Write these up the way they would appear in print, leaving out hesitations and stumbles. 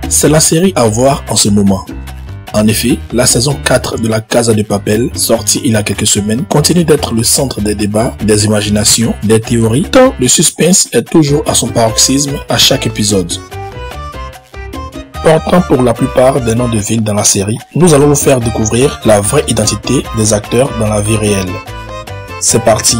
C'est la série à voir en ce moment. En effet, la saison 4 de La Casa de Papel, sortie il y a quelques semaines, continue d'être le centre des débats, des imaginations, des théories, tant le suspense est toujours à son paroxysme à chaque épisode. Portant pour la plupart des noms de villes dans la série, nous allons vous faire découvrir la vraie identité des acteurs dans la vie réelle. C'est parti!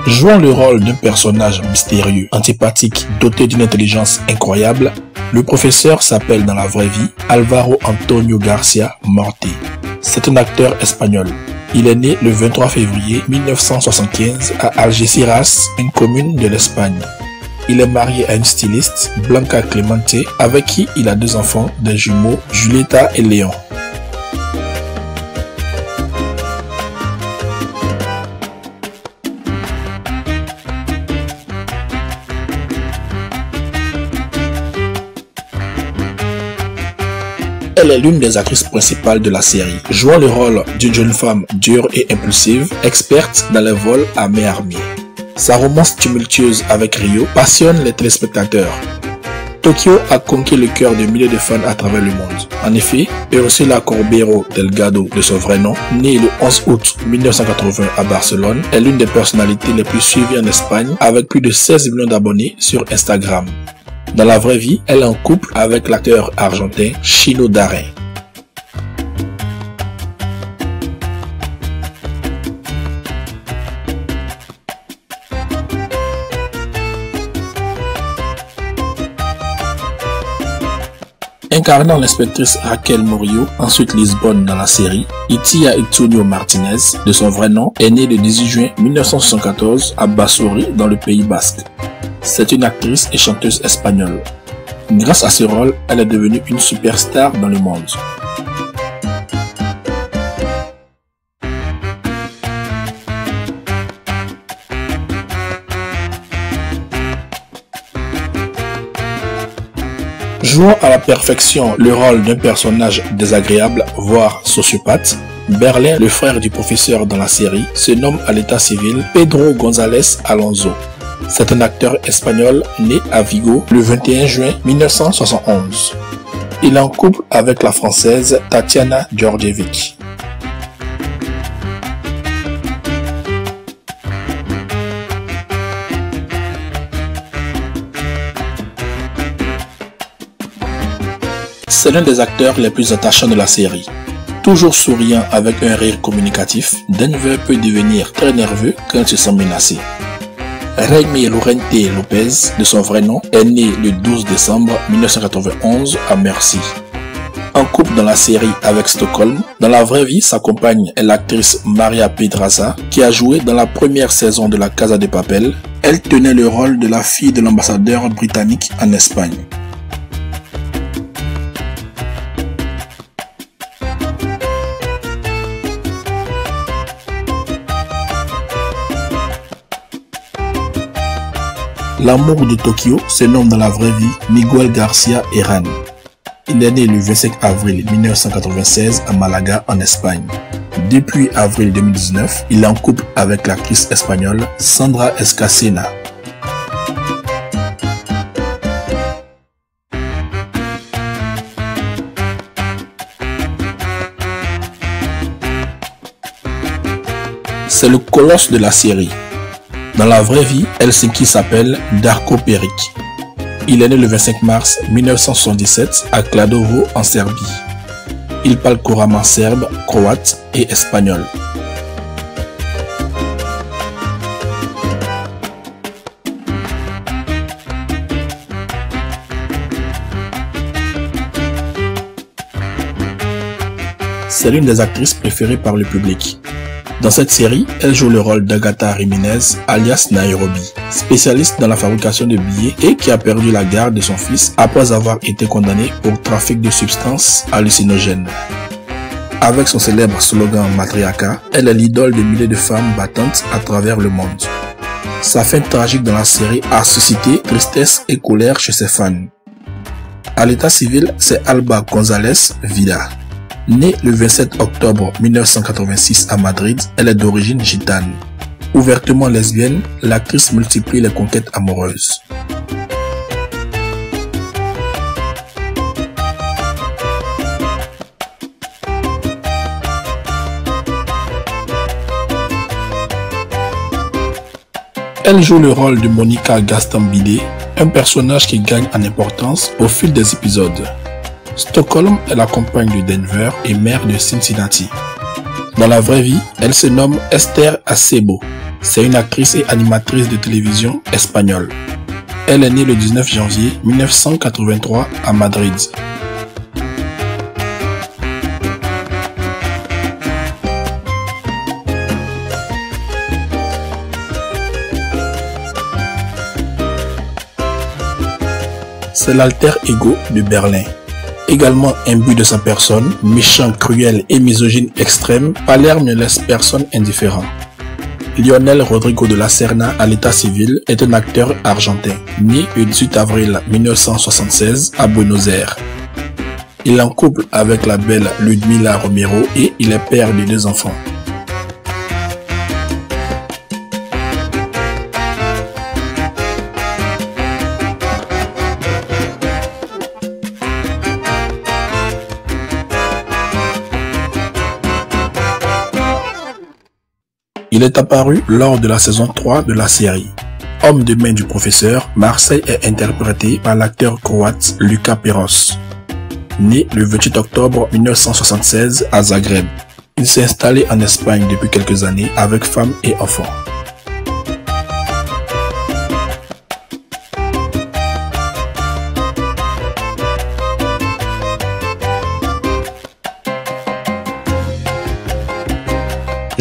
Jouant le rôle d'un personnage mystérieux, antipathique, doté d'une intelligence incroyable, le professeur s'appelle dans la vraie vie Álvaro Antonio García Morte. C'est un acteur espagnol. Il est né le 23 février 1975 à Algeciras, une commune de l'Espagne. Il est marié à une styliste, Blanca Clemente, avec qui il a 2 enfants, des jumeaux, Julieta et Léon. Elle est l'une des actrices principales de la série, jouant le rôle d'une jeune femme dure et impulsive, experte dans les vols à main armée. Sa romance tumultueuse avec Rio passionne les téléspectateurs. Tokyo a conquis le cœur de milliers de fans à travers le monde. En effet, Ursula Corbero Delgado, de son vrai nom, née le 11 août 1980 à Barcelone, est l'une des personnalités les plus suivies en Espagne, avec plus de 16 millions d'abonnés sur Instagram. Dans la vraie vie, elle est en couple avec l'acteur argentin Chino Darín. Incarnant l'inspectrice Raquel Murillo, ensuite Lisbonne dans la série, Itia Itunio Martinez, de son vrai nom, est née le 18 juin 1974 à Basauri dans le Pays Basque. C'est une actrice et chanteuse espagnole. Grâce à ce rôle, elle est devenue une superstar dans le monde. Jouant à la perfection le rôle d'un personnage désagréable, voire sociopathe, Berlin, le frère du professeur dans la série, se nomme à l'état civil Pedro González Alonso. C'est un acteur espagnol né à Vigo le 21 juin 1971. Il est en couple avec la française Tatiana Djordjevic. C'est l'un des acteurs les plus attachants de la série. Toujours souriant avec un rire communicatif, Denver peut devenir très nerveux quand il se sent menacé. Jaime Lorente Lopez, de son vrai nom, est né le 12 décembre 1991 à Mercy. En couple dans la série avec Stockholm, dans la vraie vie, sa compagne est l'actrice Maria Pedraza, qui a joué dans la première saison de La Casa de Papel. Elle tenait le rôle de la fille de l'ambassadeur britannique en Espagne. L'amour de Tokyo se nomme dans la vraie vie Miguel García Herrán. Il est né le 25 avril 1996 à Malaga en Espagne. Depuis avril 2019, il est en couple avec l'actrice espagnole Sandra Escacena. C'est le colosse de la série. Dans la vraie vie, Helsinki s'appelle Darko Peric. Il est né le 25 mars 1977 à Kladovo en Serbie. Il parle couramment serbe, croate et espagnol. C'est l'une des actrices préférées par le public. Dans cette série, elle joue le rôle d'Agatha Jiménez, alias Nairobi, spécialiste dans la fabrication de billets et qui a perdu la garde de son fils après avoir été condamné pour trafic de substances hallucinogènes. Avec son célèbre slogan Matriarcat, elle est l'idole de milliers de femmes battantes à travers le monde. Sa fin tragique dans la série a suscité tristesse et colère chez ses fans. À l'état civil, c'est Alba González Vida. Née le 27 octobre 1986 à Madrid, elle est d'origine gitane. Ouvertement lesbienne, l'actrice multiplie les conquêtes amoureuses. Elle joue le rôle de Monica Gastambide, un personnage qui gagne en importance au fil des épisodes. Stockholm est la compagne de Denver et mère de Cincinnati. Dans la vraie vie, elle se nomme Esther Acebo. C'est une actrice et animatrice de télévision espagnole. Elle est née le 19 janvier 1983 à Madrid. C'est l'alter ego de Berlin. Également imbu de sa personne, méchant, cruel et misogyne extrême, Palerme ne laisse personne indifférent. Lionel Rodrigo de la Serna à l'état civil est un acteur argentin, né le 18 avril 1976 à Buenos Aires. Il est en couple avec la belle Ludmila Romero et il est père de 2 enfants. Il est apparu lors de la saison 3 de la série. Homme de main du professeur, Marseille est interprété par l'acteur croate Luka Peros. Né le 28 octobre 1976 à Zagreb, il s'est installé en Espagne depuis quelques années avec femme et enfants.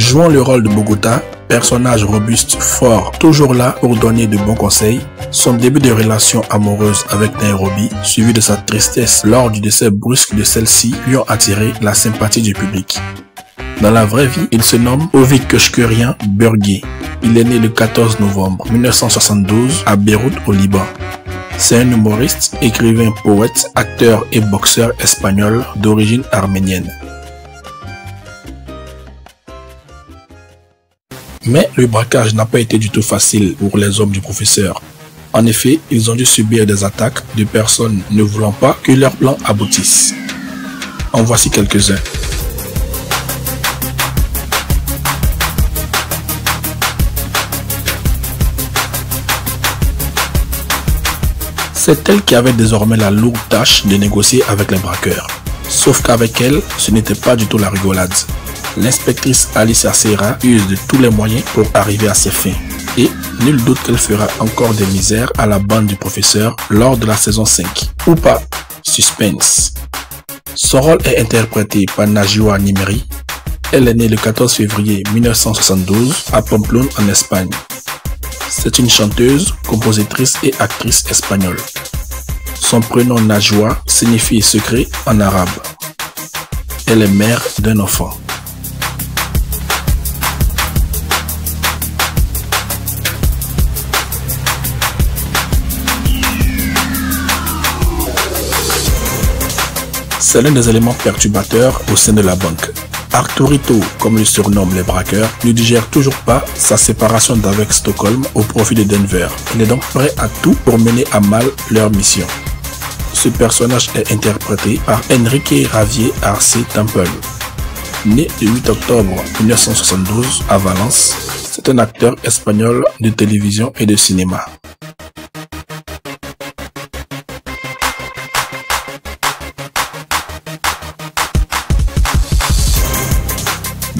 Jouant le rôle de Bogota, personnage robuste, fort, toujours là pour donner de bons conseils, son début de relation amoureuse avec Nairobi, suivi de sa tristesse lors du décès brusque de celle-ci, lui ont attiré la sympathie du public. Dans la vraie vie, il se nomme Ovid Köşküryan Burgi. Il est né le 14 novembre 1972 à Beyrouth au Liban. C'est un humoriste, écrivain, poète, acteur et boxeur espagnol d'origine arménienne. Mais le braquage n'a pas été du tout facile pour les hommes du professeur. En effet, ils ont dû subir des attaques de personnes ne voulant pas que leur plan aboutisse. En voici quelques-uns. C'est elle qui avait désormais la lourde tâche de négocier avec les braqueurs. Sauf qu'avec elle, ce n'était pas du tout la rigolade. L'inspectrice Alicia Serra use de tous les moyens pour arriver à ses fins. Et nul doute qu'elle fera encore des misères à la bande du professeur lors de la saison 5. Ou pas, suspense. Son rôle est interprété par Najwa Nimri. Elle est née le 14 février 1972 à Pamplona en Espagne. C'est une chanteuse, compositrice et actrice espagnole. Son prénom Najwa signifie secret en arabe. Elle est mère d'un enfant. C'est l'un des éléments perturbateurs au sein de la banque. Arturito, comme le surnomment les braqueurs, ne digère toujours pas sa séparation d'avec Stockholm au profit de Denver. Il est donc prêt à tout pour mener à mal leur mission. Ce personnage est interprété par Enrique Javier Arce Temple. Né le 8 octobre 1972 à Valence, c'est un acteur espagnol de télévision et de cinéma.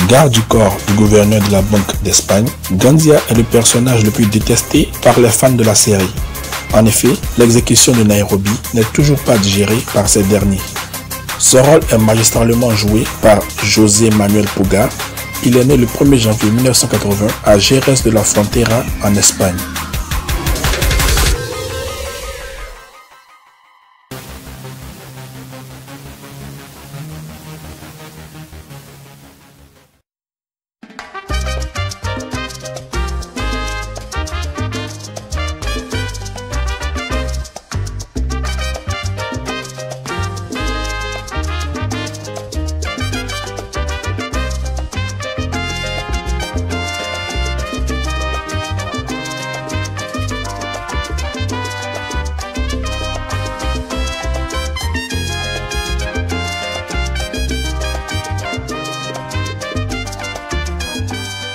Garde du corps du gouverneur de la Banque d'Espagne, Gandia est le personnage le plus détesté par les fans de la série. En effet, l'exécution de Nairobi n'est toujours pas digérée par ces derniers. Son rôle est magistralement joué par José Manuel Puga. Il est né le 1er janvier 1980 à Jerez de la Frontera en Espagne.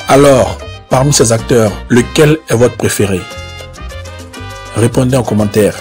Alors, parmi ces acteurs, lequel est votre préféré? Répondez en commentaire.